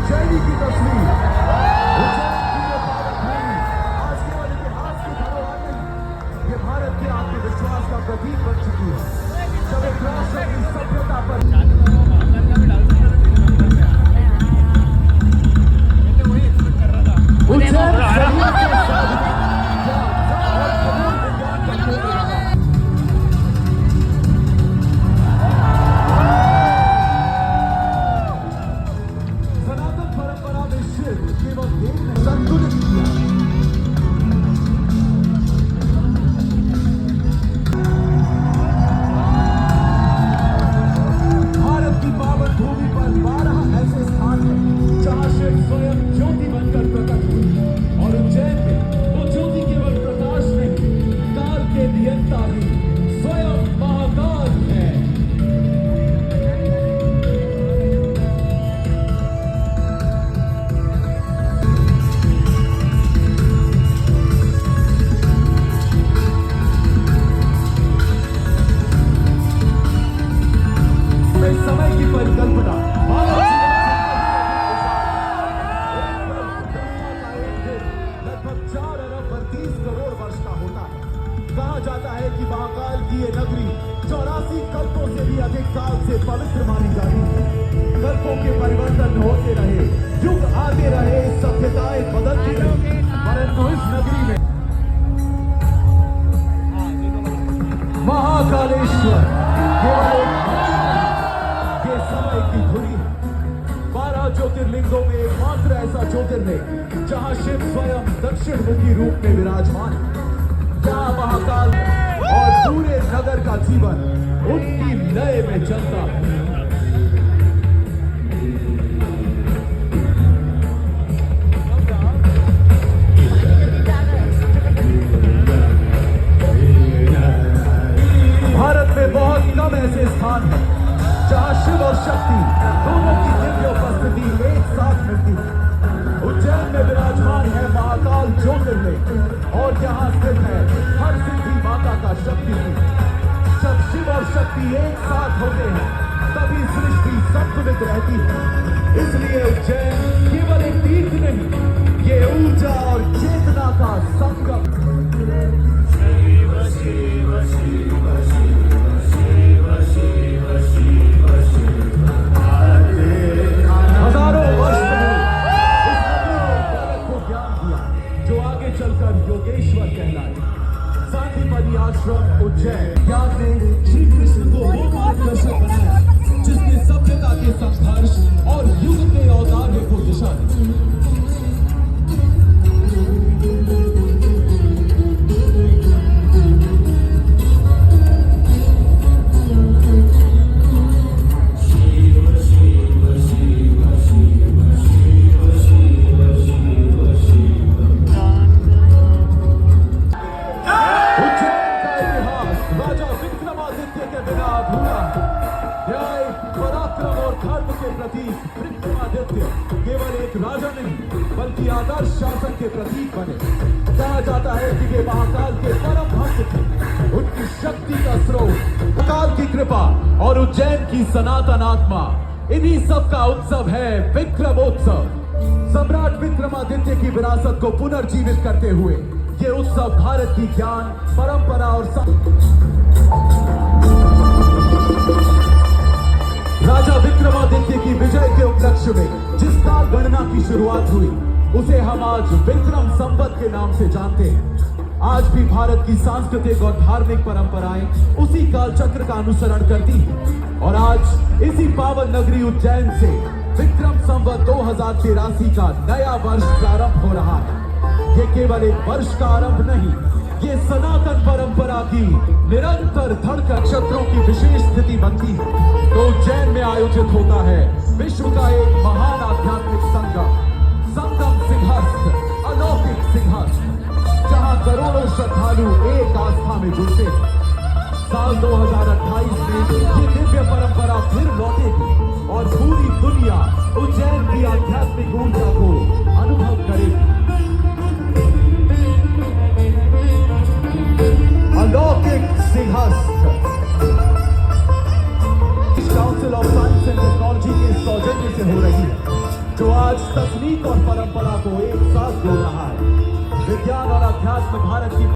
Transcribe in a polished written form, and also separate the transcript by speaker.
Speaker 1: उज्जैनी की तस्वीर, उज्जैन की ये पावन भूमि आज केवल इतिहास की धरोहर नहीं, ये भारत के आत्मविश्वास का प्रतीक बन चुकी है। जब एक राष्ट्र अपनी सभ्यता पर उज्जैन सदियों से साधित ज्ञान और खगोल विज्ञान का केंद्र रहा। सनातन परंपरा में शिव केवल देव ने संतुलित किया। भारत की पावन भूमि पर 12 ऐसे स्थान हैं जहां शिव स्वयं ज्योति बनकर प्रकट हुए और उज्जैन में वो ज्योति केवल प्रकाश नहीं, काल के नियंता भी स्वयं महाकाल है। समय की परिकल्पना लगभग 4 अरब 32 करोड़ वर्ष का होता है। कहा जाता है कि महाकाल की ये नगरी 84 कल्पों से भी अधिक काल से पवित्र मानी जाती है। कल्पों के परिवर्तन होते रहे, युग आते रहे, सभ्यताएं बदलती रही, परंतु इस नगरी में महाकालेश्वर केवल ये समय की धुरी है। 12 ज्योतिर्लिंगों में एकमात्र ऐसा ज्योतिर्लिंग जहां शिव स्वयं दक्षिण मुखी रूप में विराजमान है, जहां महाकाल और पूरे नगर का जीवन उनकी लय में चलता है। भारत में बहुत कम ऐसे स्थान हैं जहां शिव और शक्ति दोनों की दिव्य उपस्थिति एक साथ मिलती है। उज्जैन में विराजमान है महाकाल ज्योतिर्लिंग और यहाँ स्थित है हर सिद्धि माता का शक्तिपीठ। जब शिव और शक्ति एक साथ होते हैं तभी सृष्टि संतुलित रहती है। इसलिए उज्जैन केवल एक तीर्थ नहीं, ये ऊर्जा और चेतना का संगम। हजारों वर्ष पहले इस नगरी ने एक बालक को ज्ञान दिया जो आगे चलकर योगेश्वर कहलाए। शांतिपदी आश्रम उज्जैन ज्ञान ने श्री कृष्ण को वो मार्गदर्शक बनाया जिसने सभ्यता के संघर्ष और युग के औदार्य को दिशा दी। केवल एक राजा नहीं बल्कि आदर्श शासन के प्रतीक बने। कहा जाता है कि वे महाकाल के परम भक्त थे, उनकी शक्ति का स्रोत महाकाल की कृपा और उज्जैन की सनातन आत्मा, इन्हीं सब का उत्सव है विक्रमोत्सव। सम्राट विक्रमादित्य की विरासत को पुनर्जीवित करते हुए ये उत्सव भारत की ज्ञान, परंपरा और राजा विक्रमादित्य की विजय के उपलक्ष्य में जिस काल गणना की शुरुआत हुई उसे हम आज विक्रम संवत के नाम से जानते हैं। आज भी भारत की सांस्कृतिक और धार्मिक परंपराएं उसी काल चक्र का अनुसरण करती हैं और आज इसी पावन नगरी उज्जैन से विक्रम संवत 2083 का नया वर्ष प्रारंभ हो रहा है। ये केवल एक वर्ष का आरंभ नहीं, ये सनातन परंपरा की निरंतर धड़कन नक्षत्रों की विशेष स्थिति बनती है। तो उज्जैन में आयोजित होता है विश्व का एक महान आध्यात्मिक संगम सिंहस्थ, अलौकिक सिंहस्थ, जहां करोड़ों श्रद्धालु एक आस्था में जुड़ते हैं। साल 2028 में ये दिव्य परंपरा फिर लौटेगी और पूरी दुनिया उज्जैन की आध्यात्मिक ऊर्जा को अनुभव करेगी। अलौकिक Simhastha council of science and technology के सौजन्य से हो रही है। जो आज तकनीक और परंपरा को एक साथ जोड़ रहा है। विज्ञान और अध्यात्म भारत की